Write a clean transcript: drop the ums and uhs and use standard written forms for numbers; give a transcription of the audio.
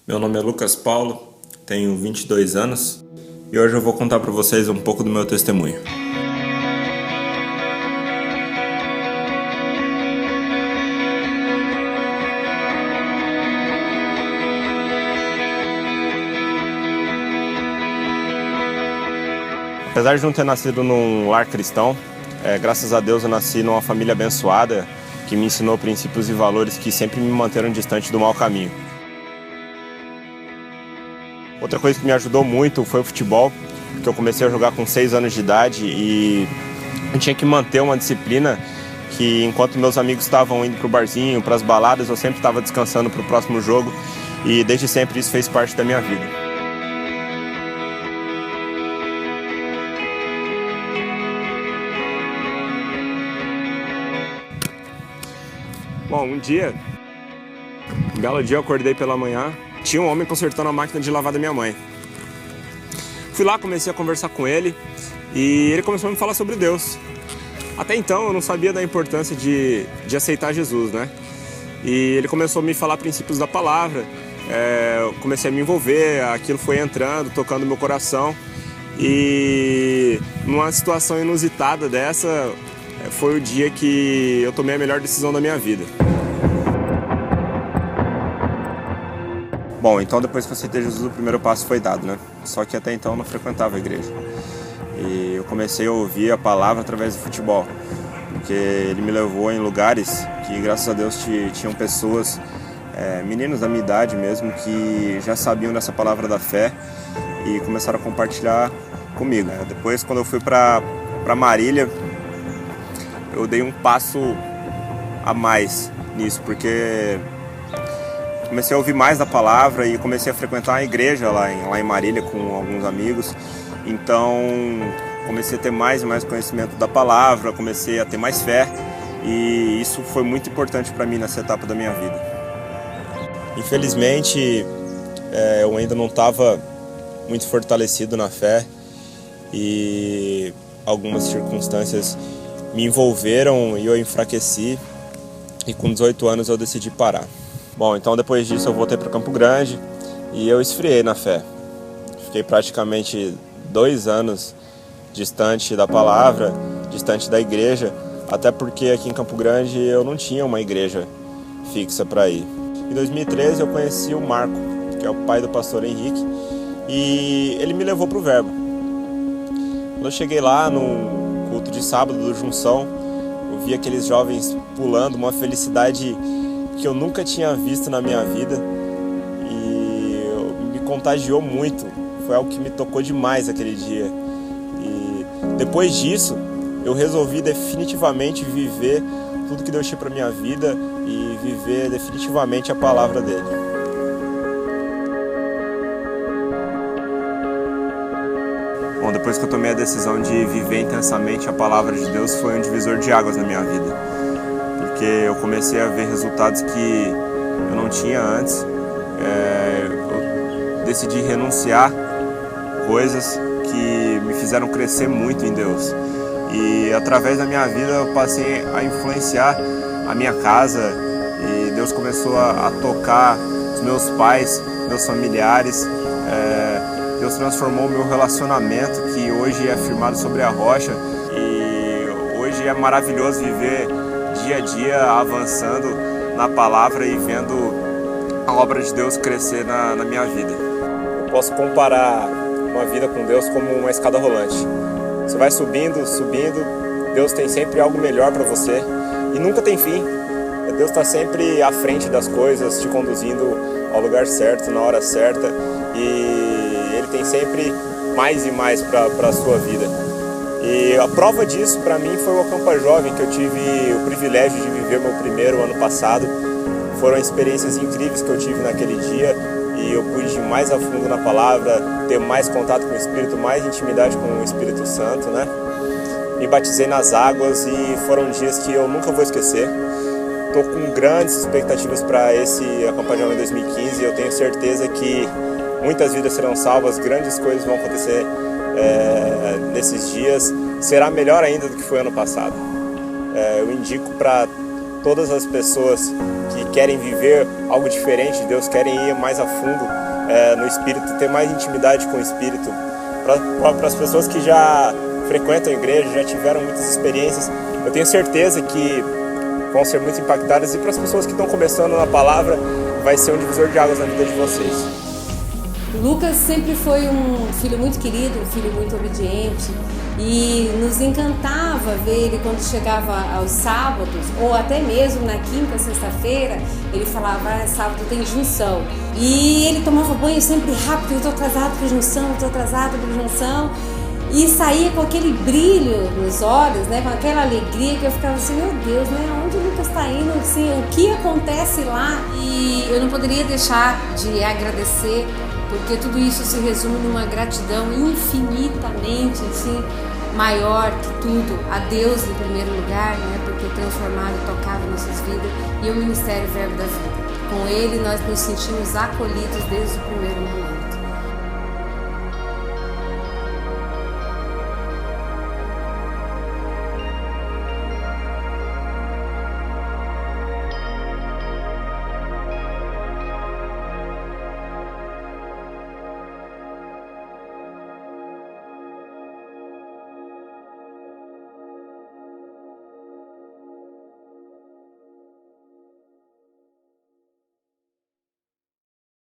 Meu nome é Lucas Paulo, tenho 22 anos e hoje eu vou contar para vocês um pouco do meu testemunho. Apesar de não ter nascido num lar cristão, graças a Deus eu nasci numa família abençoada que me ensinou princípios e valores que sempre me manteram distante do mau caminho. Outra coisa que me ajudou muito foi o futebol, porque eu comecei a jogar com 6 anos de idade e eu tinha que manter uma disciplina que, enquanto meus amigos estavam indo para o barzinho, para as baladas, eu sempre estava descansando para o próximo jogo e desde sempre isso fez parte da minha vida. Bom, um belo dia eu acordei pela manhã, tinha um homem consertando a máquina de lavar da minha mãe. Fui lá, comecei a conversar com ele e ele começou a me falar sobre Deus. Até então eu não sabia da importância de aceitar Jesus, né? E ele começou a me falar princípios da palavra, eu comecei a me envolver, aquilo foi entrando, tocando meu coração. E numa situação inusitada dessa, foi o dia que eu tomei a melhor decisão da minha vida. Bom, então depois que eu aceitei Jesus, o primeiro passo foi dado, né? Só que até então eu não frequentava a igreja. E eu comecei a ouvir a palavra através do futebol, porque ele me levou em lugares que, graças a Deus, tinham pessoas, meninos da minha idade mesmo, que já sabiam dessa palavra da fé e começaram a compartilhar comigo. Depois, quando eu fui para Marília, eu dei um passo a mais nisso, porque comecei a ouvir mais da palavra e comecei a frequentar a igreja lá em Marília com alguns amigos. Então comecei a ter mais e mais conhecimento da palavra, comecei a ter mais fé e isso foi muito importante para mim nessa etapa da minha vida. Infelizmente eu ainda não estava muito fortalecido na fé e algumas circunstâncias me envolveram e eu enfraqueci e com 18 anos eu decidi parar. Bom, então depois disso eu voltei para Campo Grande e eu esfriei na fé. Fiquei praticamente 2 anos distante da palavra, distante da igreja, até porque aqui em Campo Grande eu não tinha uma igreja fixa para ir. Em 2013 eu conheci o Marco, que é o pai do pastor Henrique, e ele me levou para o Verbo. Quando eu cheguei lá no culto de sábado do Junção, eu vi aqueles jovens pulando, uma felicidade que eu nunca tinha visto na minha vida e me contagiou muito, foi algo que me tocou demais aquele dia. E depois disso, eu resolvi definitivamente viver tudo que Deus tinha para minha vida e viver definitivamente a palavra dele. Bom, depois que eu tomei a decisão de viver intensamente a palavra de Deus, foi um divisor de águas na minha vida. Porque eu comecei a ver resultados que eu não tinha antes. Eu decidi renunciar coisas que me fizeram crescer muito em Deus. E através da minha vida eu passei a influenciar a minha casa e Deus começou a tocar os meus pais, meus familiares. Deus transformou o meu relacionamento, que hoje é firmado sobre a rocha. E hoje é maravilhoso viver dia a dia avançando na palavra e vendo a obra de Deus crescer na minha vida. Eu posso comparar uma vida com Deus como uma escada rolante. Você vai subindo, Deus tem sempre algo melhor para você e nunca tem fim. Deus está sempre à frente das coisas, te conduzindo ao lugar certo, na hora certa, e Ele tem sempre mais e mais para a sua vida. E a prova disso para mim foi o Acampa Jovem, que eu tive o privilégio de viver meu primeiro ano passado. Foram experiências incríveis que eu tive naquele dia e eu pude ir mais a fundo na palavra, ter mais contato com o Espírito, mais intimidade com o Espírito Santo, né? Me batizei nas águas e foram dias que eu nunca vou esquecer. Estou com grandes expectativas para esse Acampa Jovem 2015 e eu tenho certeza que muitas vidas serão salvas, grandes coisas vão acontecer nesses dias, será melhor ainda do que foi ano passado. Eu indico para todas as pessoas que querem viver algo diferente de Deus, querem ir mais a fundo no Espírito, ter mais intimidade com o Espírito. Para as pessoas que já frequentam a igreja, já tiveram muitas experiências, eu tenho certeza que vão ser muito impactadas, e para as pessoas que estão começando na palavra, vai ser um divisor de águas na vida de vocês. Lucas sempre foi um filho muito querido, um filho muito obediente, e nos encantava ver ele quando chegava aos sábados, ou até mesmo na quinta, sexta-feira, ele falava, sábado tem junção. E ele tomava banho sempre rápido, eu estou atrasado para junção, eu estou atrasado para junção. E saía com aquele brilho nos olhos, né, com aquela alegria, que eu ficava assim, meu Deus, né, onde o Lucas está indo, assim, o que acontece lá? E eu não poderia deixar de agradecer, porque tudo isso se resume numa gratidão infinitamente assim, maior que tudo, a Deus em primeiro lugar, né, por ter transformado e tocado nossas vidas, e o Ministério Verbo da Vida. Com ele nós nos sentimos acolhidos desde o primeiro momento.